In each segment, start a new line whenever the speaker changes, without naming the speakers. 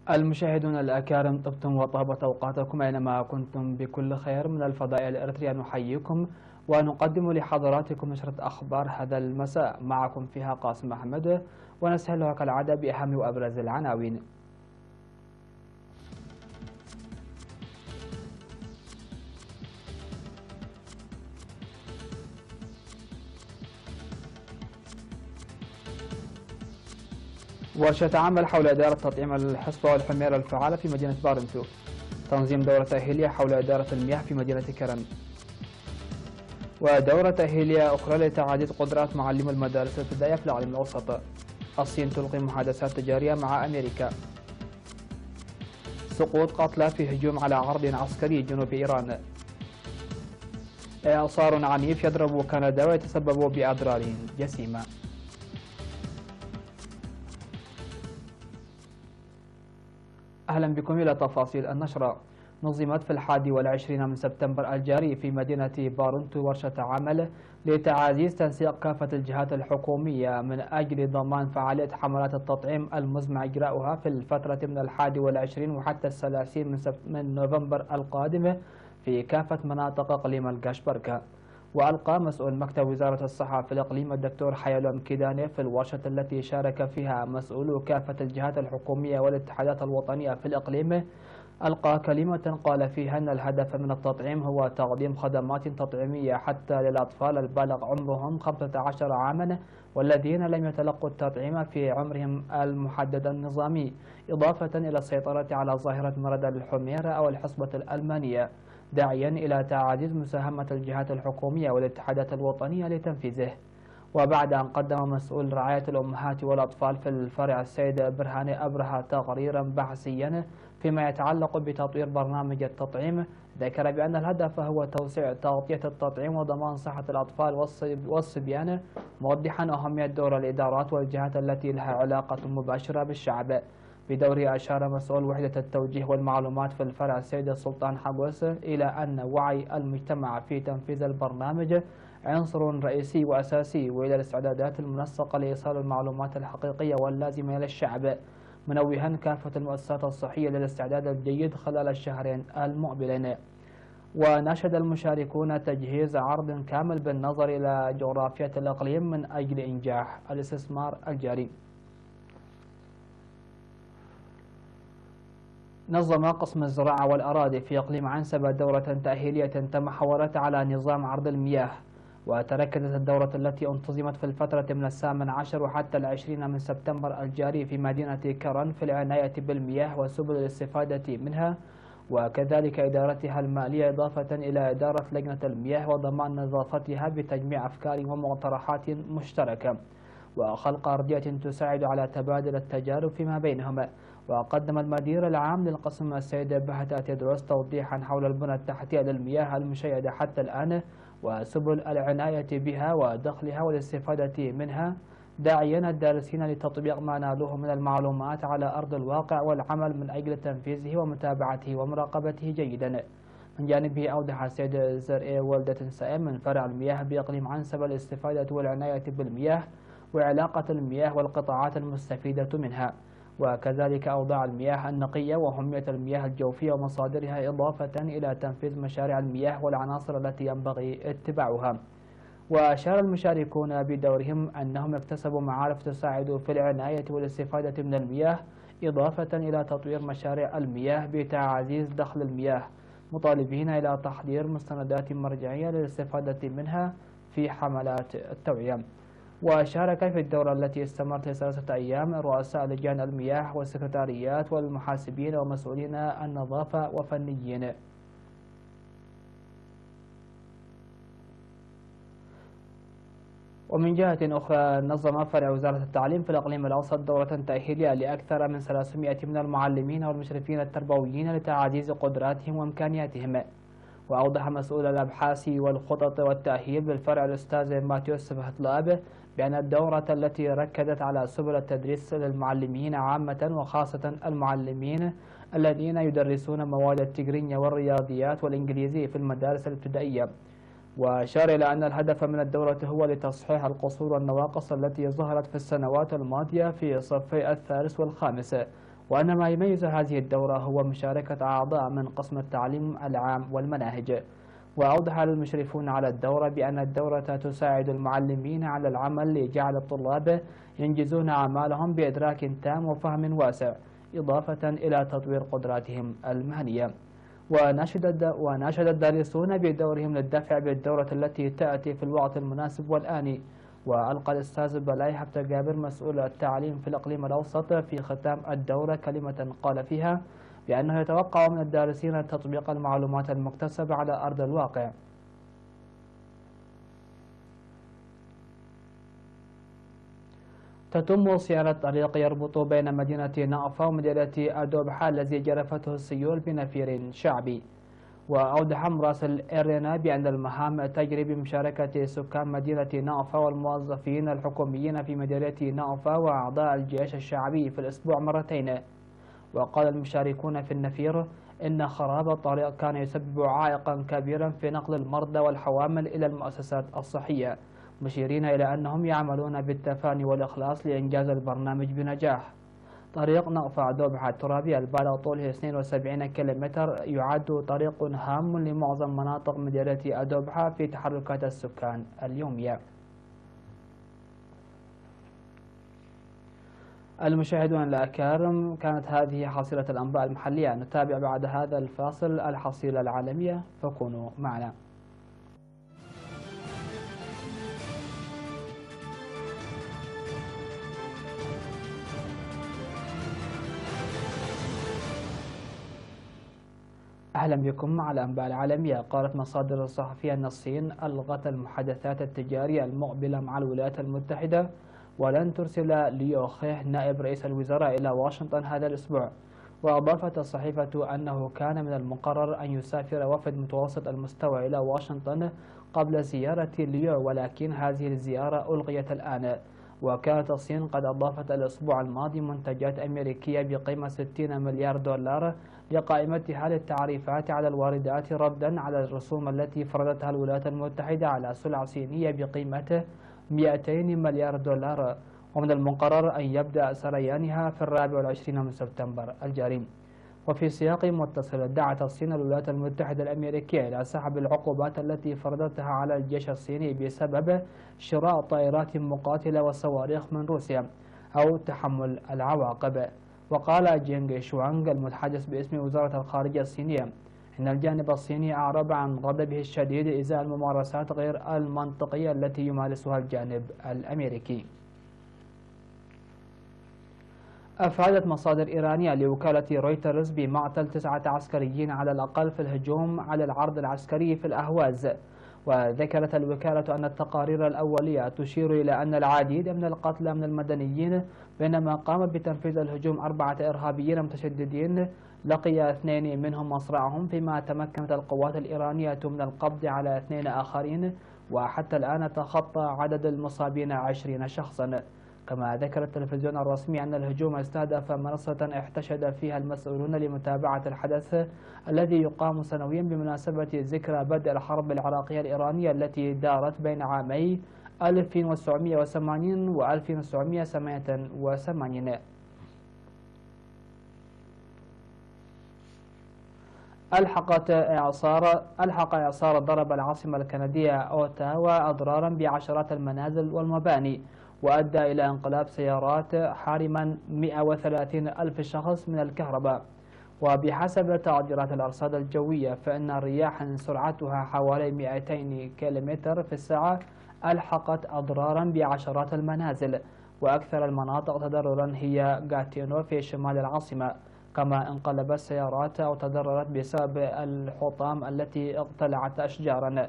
المشاهدون الأكارم، طبتم وطابت أوقاتكم أينما كنتم بكل خير. من الفضاء الإريتري نحييكم ونقدم لحضراتكم نشرة أخبار هذا المساء، معكم فيها قاسم أحمد، ونسهلها كالعادة بأهم وأبرز العناوين. ورشة عمل حول إدارة تطعيم الحصبة والحميرة الفعالة في مدينة بارنتو. تنظيم دورة تأهيلية حول إدارة المياه في مدينة كرن. ودورة تأهيلية أخرى لتعزيز قدرات معلم المدارس الابتدائية في العالم الأوسط. الصين تلقي محادثات تجارية مع أمريكا. سقوط قتلى في هجوم على عرض عسكري جنوب إيران. إعصار عنيف يضرب كندا ويتسبب بأضرار جسيمة. أهلا بكم إلى تفاصيل النشرة. نظمت في 21 من سبتمبر الجاري في مدينة بارنتو ورشة عمل لتعزيز تنسيق كافة الجهات الحكومية من أجل ضمان فعالية حملات التطعيم المزمع إجراؤها في الفترة من 21 وحتى 30 من نوفمبر القادم في كافة مناطق إقليم القشبركة. وألقى مسؤول مكتب وزارة الصحة في الإقليم الدكتور حيالوم كيداني في الورشة التي شارك فيها مسؤولو كافة الجهات الحكومية والاتحادات الوطنية في الإقليم، ألقى كلمة قال فيها أن الهدف من التطعيم هو تقديم خدمات تطعيمية حتى للأطفال البالغ عمرهم 15 عاما والذين لم يتلقوا التطعيم في عمرهم المحدد النظامي، إضافة إلى السيطرة على ظاهرة مرض الحميرة أو الحصبة الألمانية، داعيا إلى تعزيز مساهمة الجهات الحكومية والاتحادات الوطنية لتنفيذه. وبعد أن قدم مسؤول رعاية الأمهات والأطفال في الفرع السيد برهان أبرهة تقريرا بحثيا فيما يتعلق بتطوير برنامج التطعيم، ذكر بأن الهدف هو توسيع تغطية التطعيم وضمان صحة الأطفال والصبيان، موضحا أهمية دور الإدارات والجهات التي لها علاقة مباشرة بالشعب. بدوره أشار مسؤول وحدة التوجيه والمعلومات في الفرع السيد السلطان حقوس إلى أن وعي المجتمع في تنفيذ البرنامج عنصر رئيسي وأساسي، وإلى الاستعدادات المنسقة لإيصال المعلومات الحقيقية واللازمة للشعب، منوها كافة المؤسسات الصحية للاستعداد الجيد خلال الشهرين المقبلين. وناشد المشاركون تجهيز عرض كامل بالنظر إلى جغرافية الإقليم من أجل إنجاح الاستثمار الجاري. نظم قسم الزراعة والأراضي في إقليم عنسبة دورة تأهيلية تمحورت على نظام عرض المياه، وتركزت الدورة التي انتظمت في الفترة من 18 وحتى 20 من سبتمبر الجاري في مدينة كرن في العناية بالمياه وسبل الاستفادة منها، وكذلك إدارتها المالية، إضافة إلى إدارة لجنة المياه وضمان نظافتها بتجميع أفكار ومقترحات مشتركة وخلق أرضية تساعد على تبادل التجارب فيما بينهم. وقدم المدير العام للقسم السيد بهتا تدروس توضيحا حول البنى التحتية للمياه المشيدة حتى الآن وسبل العناية بها ودخلها والاستفادة منها، داعيا الدارسين لتطبيق ما نالوه من المعلومات على أرض الواقع والعمل من أجل تنفيذه ومتابعته ومراقبته جيدا. من جانبه أوضح السيد زرعي ولدة سائم من فرع المياه بإقليم عنسبة الاستفادة والعناية بالمياه وعلاقة المياه والقطاعات المستفيدة منها، وكذلك أوضاع المياه النقية وأهمية المياه الجوفية ومصادرها، إضافة إلى تنفيذ مشاريع المياه والعناصر التي ينبغي اتباعها. وأشار المشاركون بدورهم أنهم اكتسبوا معارف تساعد في العناية والاستفادة من المياه، إضافة إلى تطوير مشاريع المياه بتعزيز دخل المياه، مطالبين إلى تحضير مستندات مرجعية للاستفادة منها في حملات التوعية. وشارك في الدورة التي استمرت 3 أيام رؤساء لجان المياه والسكرتاريات والمحاسبين ومسؤولين النظافة وفنيين. ومن جهة أخرى نظم فرع وزارة التعليم في الإقليم الأوسط دورة تأهيلية لأكثر من 300 من المعلمين والمشرفين التربويين لتعزيز قدراتهم وإمكانياتهم. وأوضح مسؤول الأبحاث والخطط والتأهيل بالفرع الأستاذ ماتيوس هتلاب بأن الدورة التي ركزت على سبل التدريس للمعلمين عامة وخاصة المعلمين الذين يدرسون مواد التجرينية والرياضيات والإنجليزي في المدارس الابتدائية. وأشار إلى أن الهدف من الدورة هو لتصحيح القصور والنواقص التي ظهرت في السنوات الماضية في صفي الثالث والخامس، وأن ما يميز هذه الدورة هو مشاركة أعضاء من قسم التعليم العام والمناهج. وأوضح المشرفون على الدورة بأن الدورة تساعد المعلمين على العمل لجعل الطلاب ينجزون أعمالهم بإدراك تام وفهم واسع، إضافة إلى تطوير قدراتهم المهنية. وناشد الدارسون بدورهم للدفع بالدورة التي تأتي في الوقت المناسب والآني. وألقى الأستاذ بلاي حبت جابر مسؤول التعليم في الإقليم الأوسط في ختام الدورة كلمة قال فيها بأنه يتوقع من الدارسين تطبيق المعلومات المكتسبة على أرض الواقع. تتم صيانة طريق يربط بين مدينة نأفا ومدينة أدوبحة الذي جرفته السيول بنفير شعبي. وأوضح مراسل إيرينا بأن المهام تجري بمشاركة سكان مدينة نأفا والموظفين الحكوميين في مدينة نأفا وأعضاء الجيش الشعبي في الأسبوع مرتين. وقال المشاركون في النفير إن خراب الطريق كان يسبب عائقا كبيرا في نقل المرضى والحوامل إلى المؤسسات الصحية، مشيرين إلى أنهم يعملون بالتفاني والإخلاص لإنجاز البرنامج بنجاح. طريق نأفا دوبحة الترابي البالغ طوله 72 كيلومتر يعد طريق هام لمعظم مناطق مدينة أدوبحة في تحركات السكان اليومية. المشاهدون الأكارم، كانت هذه حصيلة الأنباء المحلية. نتابع بعد هذا الفاصل الحصيلة العالمية، فكونوا معنا. أهلا بكم على الأنباء العالمية. قالت مصادر صحفية أن الصين ألغت المحادثات التجارية المقبلة مع الولايات المتحدة ولن ترسل ليو خيه نائب رئيس الوزراء إلى واشنطن هذا الأسبوع. وأضافت الصحيفة أنه كان من المقرر أن يسافر وفد متوسط المستوى إلى واشنطن قبل زيارة ليو، ولكن هذه الزيارة ألغيت الآن. وكانت الصين قد أضافت الأسبوع الماضي منتجات أمريكية بقيمة 60 مليار دولار لقائمتها للتعريفات على الواردات ردا على الرسوم التي فرضتها الولايات المتحدة على سلع صينية بقيمة 200 مليار دولار، ومن المقرر أن يبدأ سريانها في 24 من سبتمبر الجاري. وفي سياق متصل، دعت الصين الولايات المتحدة الأمريكية إلى سحب العقوبات التي فرضتها على الجيش الصيني بسبب شراء طائرات مقاتلة وصواريخ من روسيا أو تحمل العواقب. وقال جينغ شوانغ المتحدث باسم وزارة الخارجية الصينية إن الجانب الصيني أعرب عن غضبه الشديد إزاء الممارسات غير المنطقية التي يمارسها الجانب الأمريكي. أفادت مصادر إيرانية لوكالة رويترز بمعطل 9 عسكريين على الأقل في الهجوم على العرض العسكري في الأهواز. وذكرت الوكالة أن التقارير الأولية تشير إلى أن العديد من القتلى من المدنيين، بينما قام بتنفيذ الهجوم 4 إرهابيين متشددين لقي 2 منهم مصرعهم، فيما تمكنت القوات الإيرانية من القبض على 2 آخرين، وحتى الآن تخطى عدد المصابين 20 شخصا. كما ذكر التلفزيون الرسمي أن الهجوم استهدف منصة احتشد فيها المسؤولون لمتابعة الحدث الذي يقام سنويا بمناسبة ذكرى بدء الحرب العراقية الإيرانية التي دارت بين عامي 1980 و 1988. ألحق إعصار ضرب العاصمة الكندية أوتاوا أضرارا بعشرات المنازل والمباني، وأدى إلى انقلاب سيارات حارما 130 ألف شخص من الكهرباء. وبحسب تقديرات الأرصاد الجوية فإن الرياح سرعتها حوالي 200 كيلومتر في الساعة ألحقت أضرارا بعشرات المنازل، وأكثر المناطق تضررا هي غاتينو في شمال العاصمة. كما انقلبت سيارات أو تضررت بسبب الحطام التي اقتلعت أشجارا.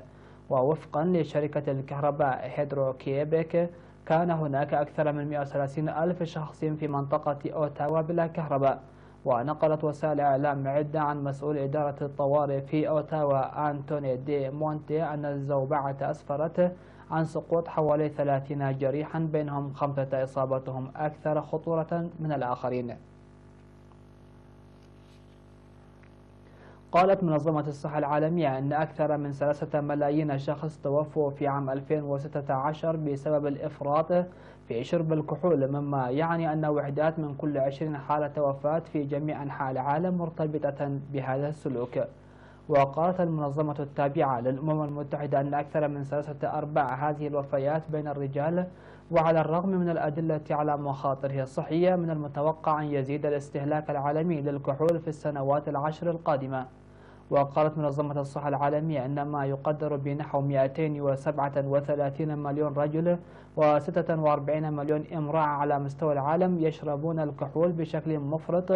ووفقا لشركة الكهرباء هيدرو كيبك كان هناك أكثر من 130 ألف شخص في منطقة أوتاوا بلا كهرباء، ونقلت وسائل إعلام عدة عن مسؤول إدارة الطوارئ في أوتاوا أنتوني دي مونتي أن الزوبعة أسفرت عن سقوط حوالي 30 جريحا، بينهم 5 إصابتهم أكثر خطورة من الآخرين. قالت منظمة الصحة العالمية أن أكثر من 3 ملايين شخص توفوا في عام 2016 بسبب الإفراط في شرب الكحول، مما يعني أن وحدات من كل 20 حالة وفاة في جميع أنحاء العالم مرتبطة بهذا السلوك. وقالت المنظمة التابعة للأمم المتحدة أن أكثر من 3/4 هذه الوفيات بين الرجال، وعلى الرغم من الأدلة على مخاطره الصحية من المتوقع أن يزيد الاستهلاك العالمي للكحول في السنوات ال10 القادمة. وقالت منظمة الصحة العالمية أن ما يقدر بنحو 237 مليون رجل و46 مليون امرأة على مستوى العالم يشربون الكحول بشكل مفرط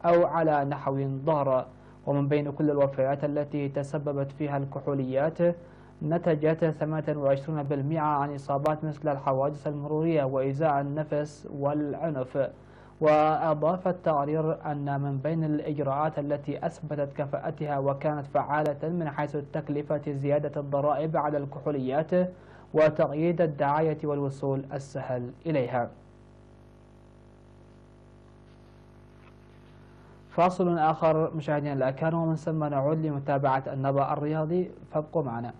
أو على نحو ضار. ومن بين كل الوفيات التي تسببت فيها الكحوليات نتجت 28% عن إصابات مثل الحوادث المرورية وإيذاء النفس والعنف. وأضاف التقرير أن من بين الإجراءات التي أثبتت كفاءتها وكانت فعالة من حيث التكلفة زيادة الضرائب على الكحوليات وتقييد الدعاية والوصول السهل إليها. فاصل آخر مشاهدينا الأكارم، ومن ثم نعود لمتابعة النبأ الرياضي، فابقوا معنا.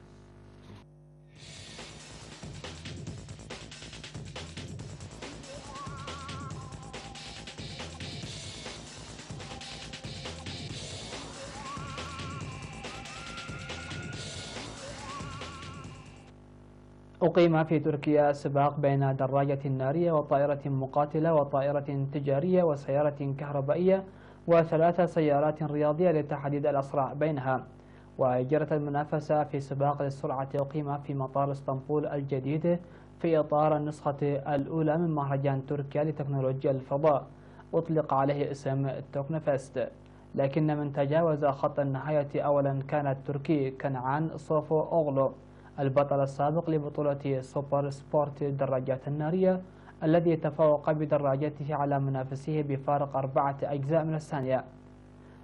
أقيم في تركيا سباق بين دراجة نارية وطائرة مقاتلة وطائرة تجارية وسيارة كهربائية و3 سيارات رياضية لتحديد الأسرع بينها. وجرت المنافسة في سباق السرعة أقيم في مطار اسطنبول الجديد في إطار النسخة الأولى من مهرجان تركيا لتكنولوجيا الفضاء، أطلق عليه اسم تكنوفست. لكن من تجاوز خط النهاية أولا كان التركي كنعان صوفوغلو، البطل السابق لبطولة سوبر سبورت الدراجات النارية، الذي تفوق بدراجته على منافسيه بفارق 4 أجزاء من الثانية.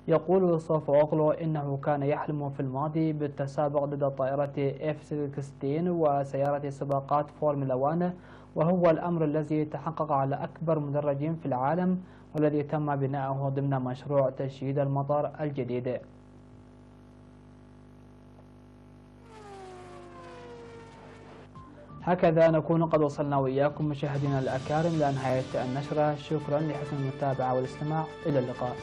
يقول صوفوغلو إنه كان يحلم في الماضي بالتسابق ضد طائرة F-16 وسيارة سباقات فورمولا 1، وهو الأمر الذي تحقق على أكبر مدرج في العالم والذي تم بناؤه ضمن مشروع تشييد المطار الجديد. هكذا نكون قد وصلنا وإياكم مشاهدينا الأكارم لنهاية النشرة. شكرا لحسن المتابعة والاستماع، إلى اللقاء.